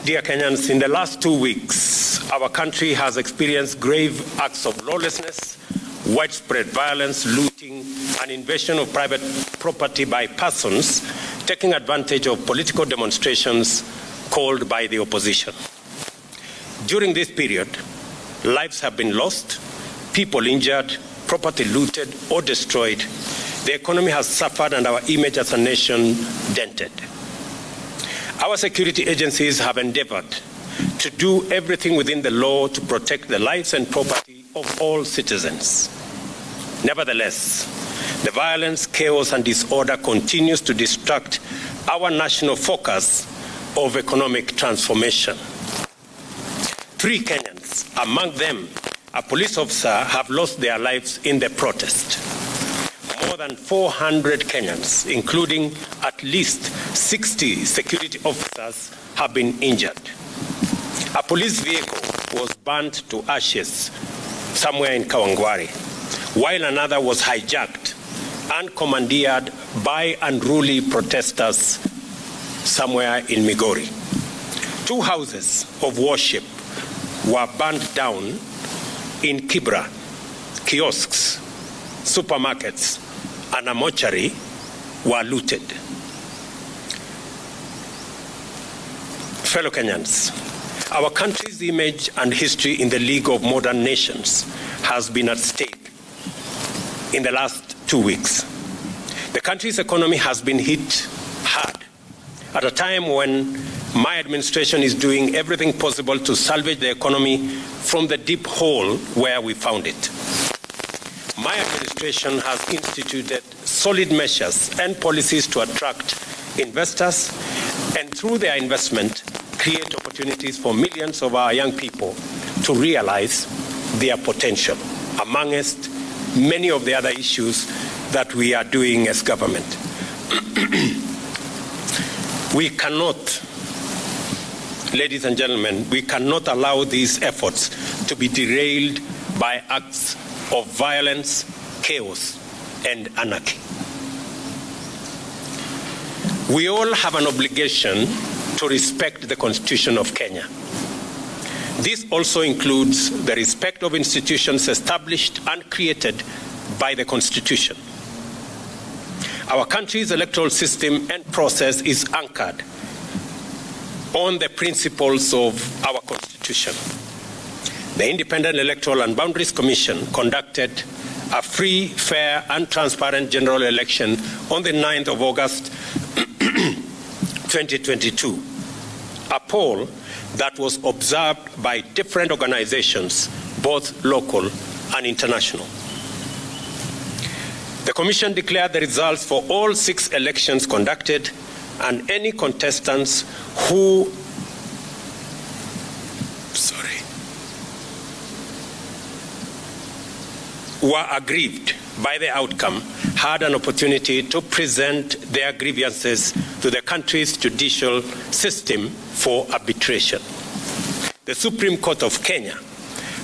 Dear Kenyans, in the last 2 weeks, our country has experienced grave acts of lawlessness, widespread violence, looting, and invasion of private property by persons taking advantage of political demonstrations called by the opposition. During this period, lives have been lost, people injured, property looted or destroyed, the economy has suffered, and our image as a nation dented. Our security agencies have endeavored to do everything within the law to protect the lives and property of all citizens. Nevertheless, the violence, chaos, and disorder continues to distract our national focus of economic transformation. 3 Kenyans, among them a police officer, have lost their lives in the protest. More than 400 Kenyans, including at least 60 security officers, have been injured. A police vehicle was burnt to ashes somewhere in Kawangware, while another was hijacked and commandeered by unruly protesters somewhere in Migori. 2 houses of worship were burned down in Kibra. Kiosks, supermarkets, and a mortuary were looted. Fellow Kenyans, our country's image and history in the League of Modern Nations has been at stake in the last 2 weeks. The country's economy has been hit hard at a time when my administration is doing everything possible to salvage the economy from the deep hole where we found it. My administration has instituted solid measures and policies to attract investors and through their investment create opportunities for millions of our young people to realize their potential, amongst many of the other issues that we are doing as government. We cannot, ladies and gentlemen, we cannot allow these efforts to be derailed by acts of violence, chaos, and anarchy. We all have an obligation to respect the Constitution of Kenya. This also includes the respect of institutions established and created by the Constitution. Our country's electoral system and process is anchored on the principles of our Constitution. The Independent Electoral and Boundaries Commission conducted a free, fair, and transparent general election on the 9th of August 2022, a poll that was observed by different organizations, both local and international. The Commission declared the results for all 6 elections conducted, and any contestants who were aggrieved by the outcome had an opportunity to present their grievances to the country's judicial system for arbitration. The Supreme Court of Kenya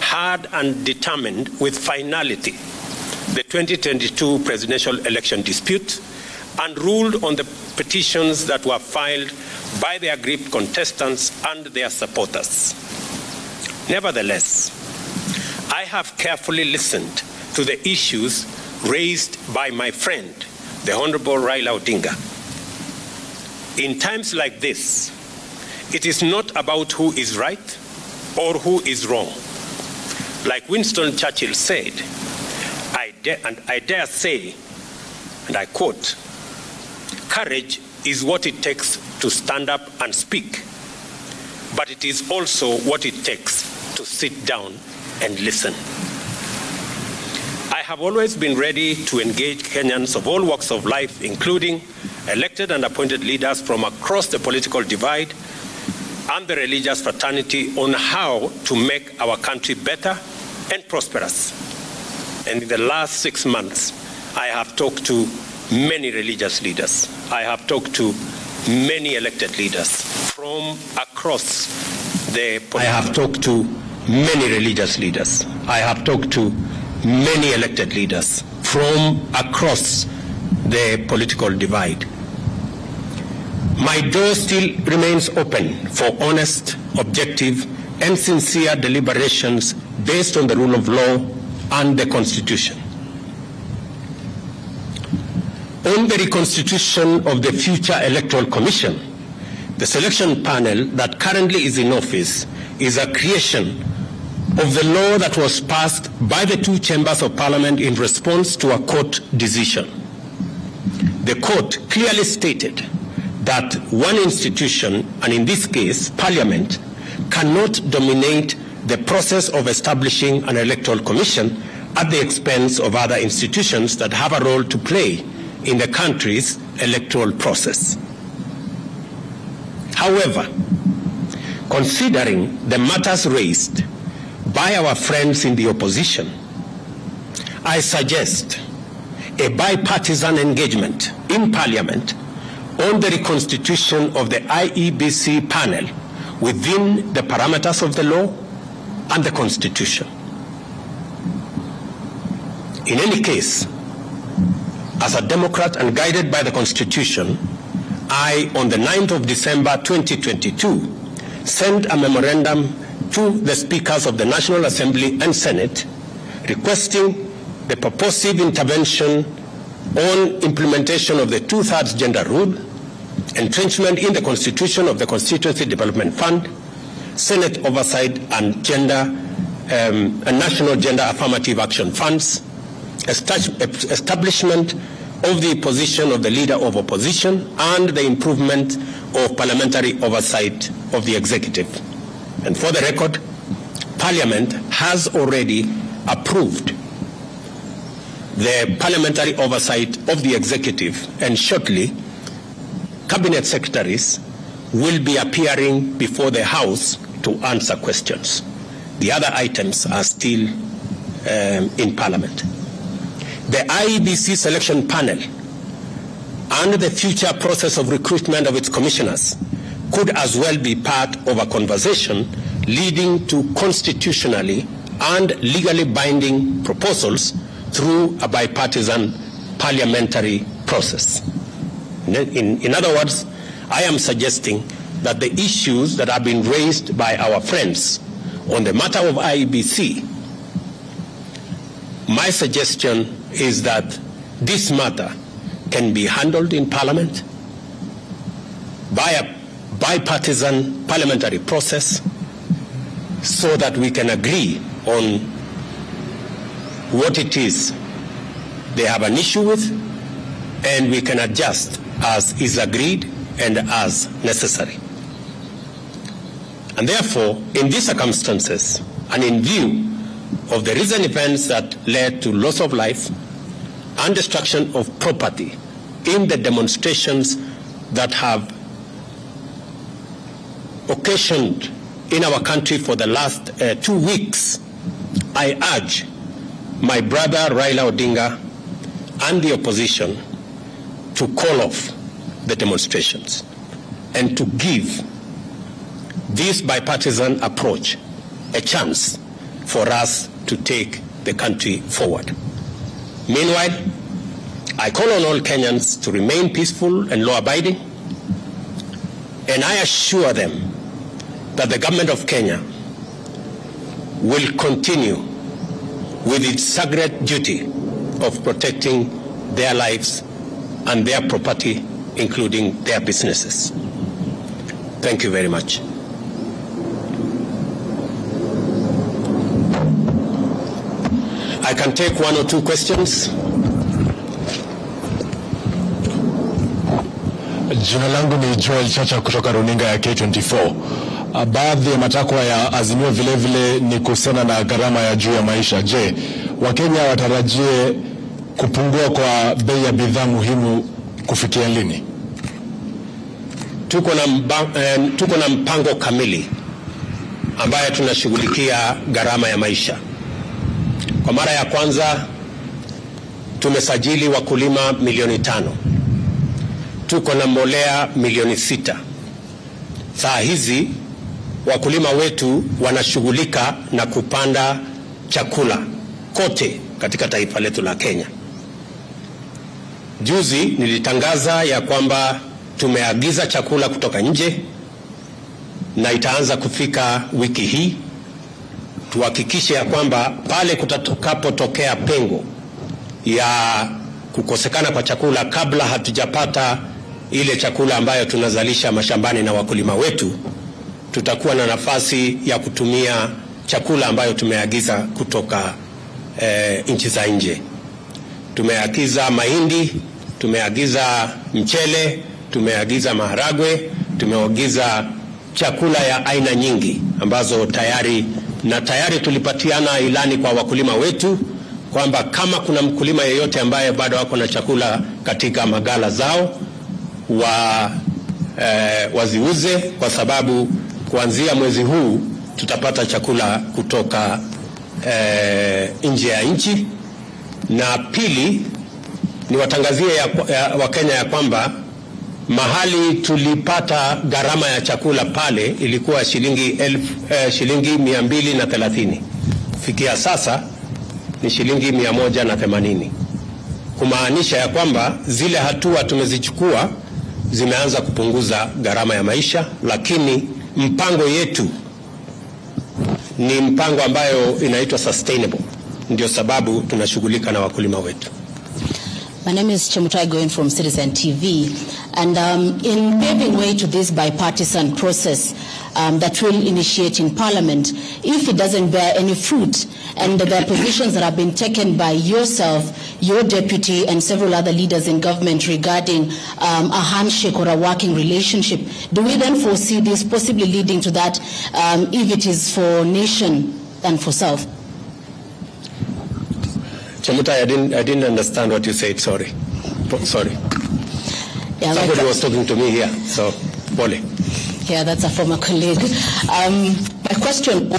had and determined with finality the 2022 presidential election dispute and ruled on the petitions that were filed by the aggrieved contestants and their supporters. Nevertheless, I have carefully listened to the issues raised by my friend, the Honorable Raila Odinga. In times like this, it is not about who is right or who is wrong. Like Winston Churchill said, I dare say, and I quote, "Courage is what it takes to stand up and speak, but it is also what it takes to sit down and listen." I have always been ready to engage Kenyans of all walks of life, including elected and appointed leaders from across the political divide and the religious fraternity, on how to make our country better and prosperous. And in the last 6 months, I have talked to many religious leaders. I have talked to many elected leaders from across the political. I have talked to many religious leaders. I have talked to many elected leaders from across the political divide. My door still remains open for honest, objective, and sincere deliberations based on the rule of law and the Constitution. On the reconstitution of the future Electoral Commission, the selection panel that currently is in office is a creation of the law that was passed by the two chambers of Parliament in response to a court decision. The court clearly stated that one institution, and in this case, Parliament, cannot dominate the process of establishing an electoral commission at the expense of other institutions that have a role to play in the country's electoral process. However, considering the matters raised by our friends in the opposition, I suggest a bipartisan engagement in Parliament on the reconstitution of the IEBC panel within the parameters of the law and the Constitution. In any case, as a Democrat and guided by the Constitution, I, on the 9th of December 2022, sent a memorandum to the Speakers of the National Assembly and Senate requesting the purposive intervention on implementation of the 2/3 gender rule, entrenchment in the Constitution of the Constituency Development Fund, Senate oversight and national gender affirmative action funds, establishment of the position of the Leader of Opposition, and the improvement of parliamentary oversight of the executive. And for the record, Parliament has already approved the parliamentary oversight of the executive, and shortly, cabinet secretaries will be appearing before the House to answer questions. The other items are still in Parliament. The IEBC selection panel and the future process of recruitment of its commissioners could as well be part of a conversation leading to constitutionally and legally binding proposals through a bipartisan parliamentary process. In other words, I am suggesting that the issues that have been raised by our friends on the matter of IEBC, my suggestion is that this matter can be handled in Parliament by a bipartisan parliamentary process so that we can agree on what it is they have an issue with, and we can adjust as is agreed and as necessary. And therefore, in these circumstances, and in view of the recent events that led to loss of life and destruction of property in the demonstrations that have occasioned in our country for the last 2 weeks, I urge my brother Raila Odinga and the opposition to call off the demonstrations and to give this bipartisan approach a chance for us to take the country forward. Meanwhile, I call on all Kenyans to remain peaceful and law-abiding, and I assure them that the government of Kenya will continue with its sacred duty of protecting their lives and their property, including their businesses. Thank you very much. I can take one or two questions. Jina langu ni Joel Chacha kutoka runinga ya K24. Baadhi ya matakwa ya Azimio vile vile ni kuhusiana na gharama ya juu ya maisha. Je, Wakenya watarajie kupungua kwa bei ya bidhaa muhimu kufikia lini? Tuko na mpango kamili ambaye tunashughulikia gharama ya maisha. Kwa mara ya kwanza tumesajili wakulima milioni 5. Tuko na mbolea milioni 6. Saa hizi wakulima wetu wanashughulika na kupanda chakula kote katika taifa letu la Kenya. Juzi nilitangaza ya kwamba tumeagiza chakula kutoka nje na itaanza kufika wiki hii. Tuhakikishe ya kwamba pale kutakapotokea pengo ya kukosekana kwa chakula kabla hatujapata ile chakula ambayo tunazalisha mashambani na wakulima wetu, tutakuwa na nafasi ya kutumia chakula ambayo tumeagiza kutoka nchi za nje. Tumeagiza mahindi, tumeagiza mchele, tumeagiza maharagwe, tumeagiza chakula ya aina nyingi ambazo tayari tulipatiana ilani kwa wakulima wetu kwamba kama kuna mkulima yeyote ambaye bado wako na chakula katika magala zao waziuze, kwa sababu kuanzia mwezi huu tutapata chakula kutoka nje ya nchi. Na pili, ni watangazie Wakenya ya kwamba mahali tulipata gharama ya chakula pale ilikuwa shilingi 230. Kufikia sasa ni shilingi 180. Kumaanisha ya kwamba zile hatua tumezichukua zimeanza kupunguza gharama ya maisha, lakini mpango yetu ni mpango ambayo inaitwa sustainable. Ndio sababu tunashughulika na wakulima wetu. My name is Chemutai Goin from Citizen TV, and in paving way to this bipartisan process that will initiate in Parliament, if it doesn't bear any fruit, and the positions that have been taken by yourself, your deputy, and several other leaders in government regarding a handshake or a working relationship, do we then foresee this possibly leading to that if it is for nation and for self? Chemutai, I didn't understand what you said. Sorry. Yeah, somebody was talking to me here. So, Pole. Yeah, that's a former colleague. My question: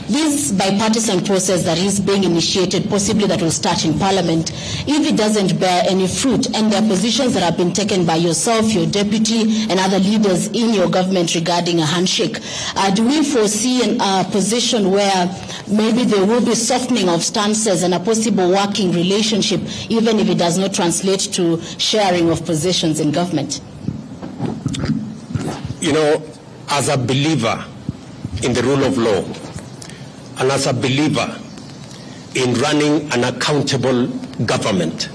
this bipartisan process that is being initiated, possibly that will start in Parliament, if it doesn't bear any fruit, and there are positions that have been taken by yourself, your deputy, and other leaders in your government regarding a handshake, do we foresee a position where maybe there will be softening of stances and a possible working relationship, even if it does not translate to sharing of positions in government? You know, as a believer in the rule of law, and as a believer in running an accountable government,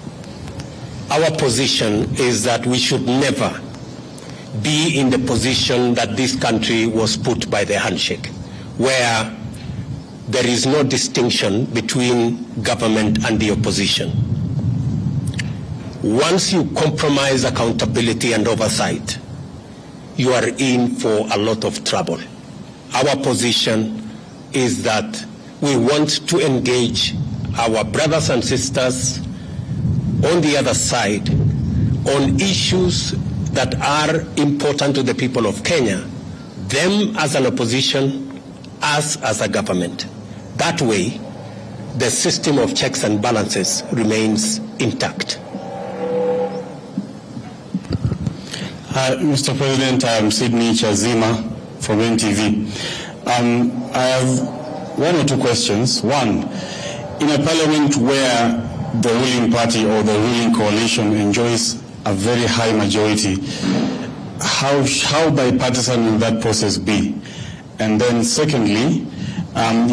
our position is that we should never be in the position that this country was put by the handshake, where there is no distinction between government and the opposition. Once you compromise accountability and oversight, you are in for a lot of trouble. Our position is that we want to engage our brothers and sisters on the other side on issues that are important to the people of Kenya, them as an opposition, us as a government. That way, the system of checks and balances remains intact. Mr. President, I'm Sydney Chazima from NTV. I have one or two questions. One, in a parliament where the ruling party or the ruling coalition enjoys a very high majority, how bipartisan will that process be? And then secondly,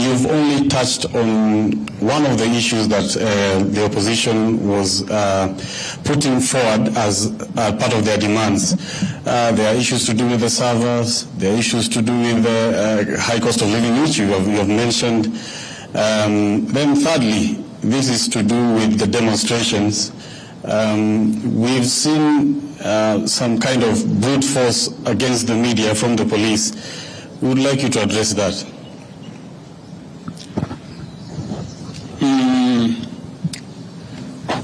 you've only touched on one of the issues that the opposition was putting forward as part of their demands. There are issues to do with the servers, there are issues to do with the high cost of living, which you have mentioned. Then thirdly, this is to do with the demonstrations. We've seen some kind of brute force against the media from the police. We would like you to address that.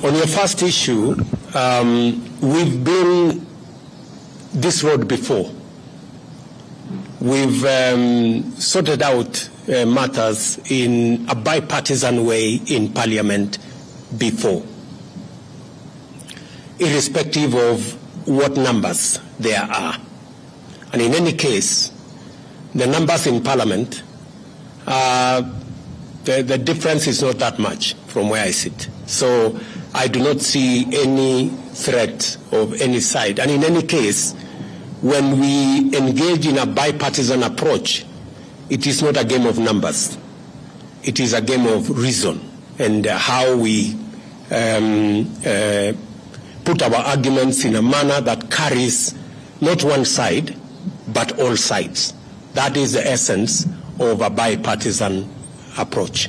On your first issue, we've been this road before. We've sorted out matters in a bipartisan way in Parliament before, irrespective of what numbers there are. And in any case, the numbers in Parliament, the difference is not that much from where I sit. So I do not see any threat of any side. And in any case, when we engage in a bipartisan approach, it is not a game of numbers. It is a game of reason and how we put our arguments in a manner that carries not one side, but all sides. That is the essence of a bipartisan approach.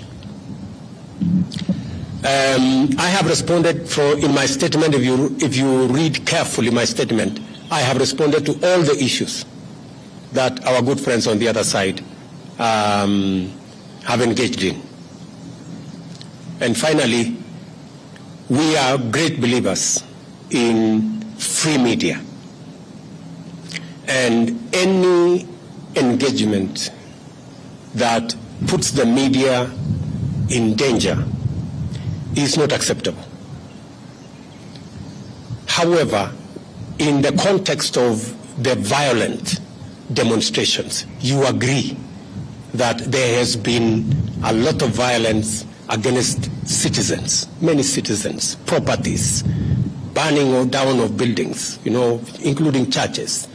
I have responded in my statement, if you read carefully my statement, I have responded to all the issues that our good friends on the other side have engaged in. And finally, we are great believers in free media. And any engagement that puts the media in danger is not acceptable. However, in the context of the violent demonstrations, you agree that there has been a lot of violence against citizens, many citizens, properties, burning down of buildings, including churches.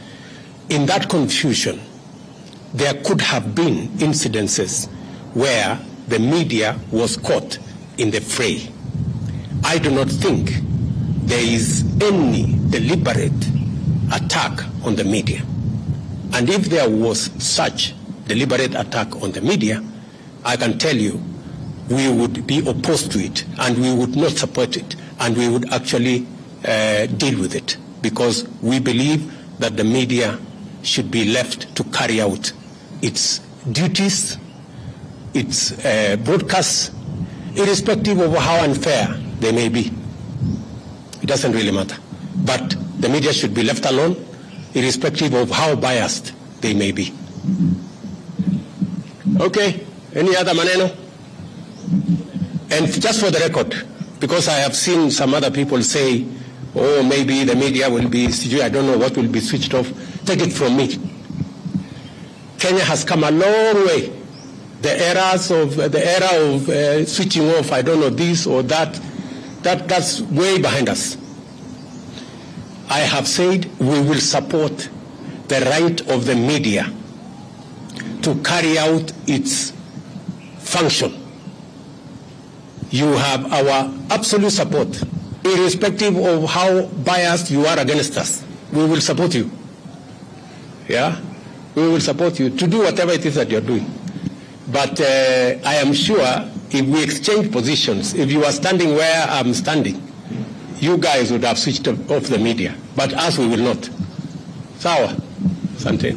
In that confusion, there could have been incidences where the media was caught in the fray. I do not think there is any deliberate attack on the media. And if there was such deliberate attack on the media, I can tell you we would be opposed to it and we would not support it and we would actually deal with it, because we believe that the media should be left to carry out its duties, its broadcasts, irrespective of how unfair they may be. It doesn't really matter. But the media should be left alone, irrespective of how biased they may be. Okay, any other maneno? And just for the record, because I have seen some other people say, oh, maybe the media will be, I don't know what will be switched off. Take it from me. Kenya has come a long way. The era of switching off, I don't know, this or that's way behind us. I have said we will support the right of the media to carry out its function. You have our absolute support, irrespective of how biased you are against us. We will support you. Yeah? We will support you to do whatever it is that you're doing. But I am sure if we exchange positions, if you are standing where I'm standing, you guys would have switched off the media. But us, we will not. Sawa. Asante.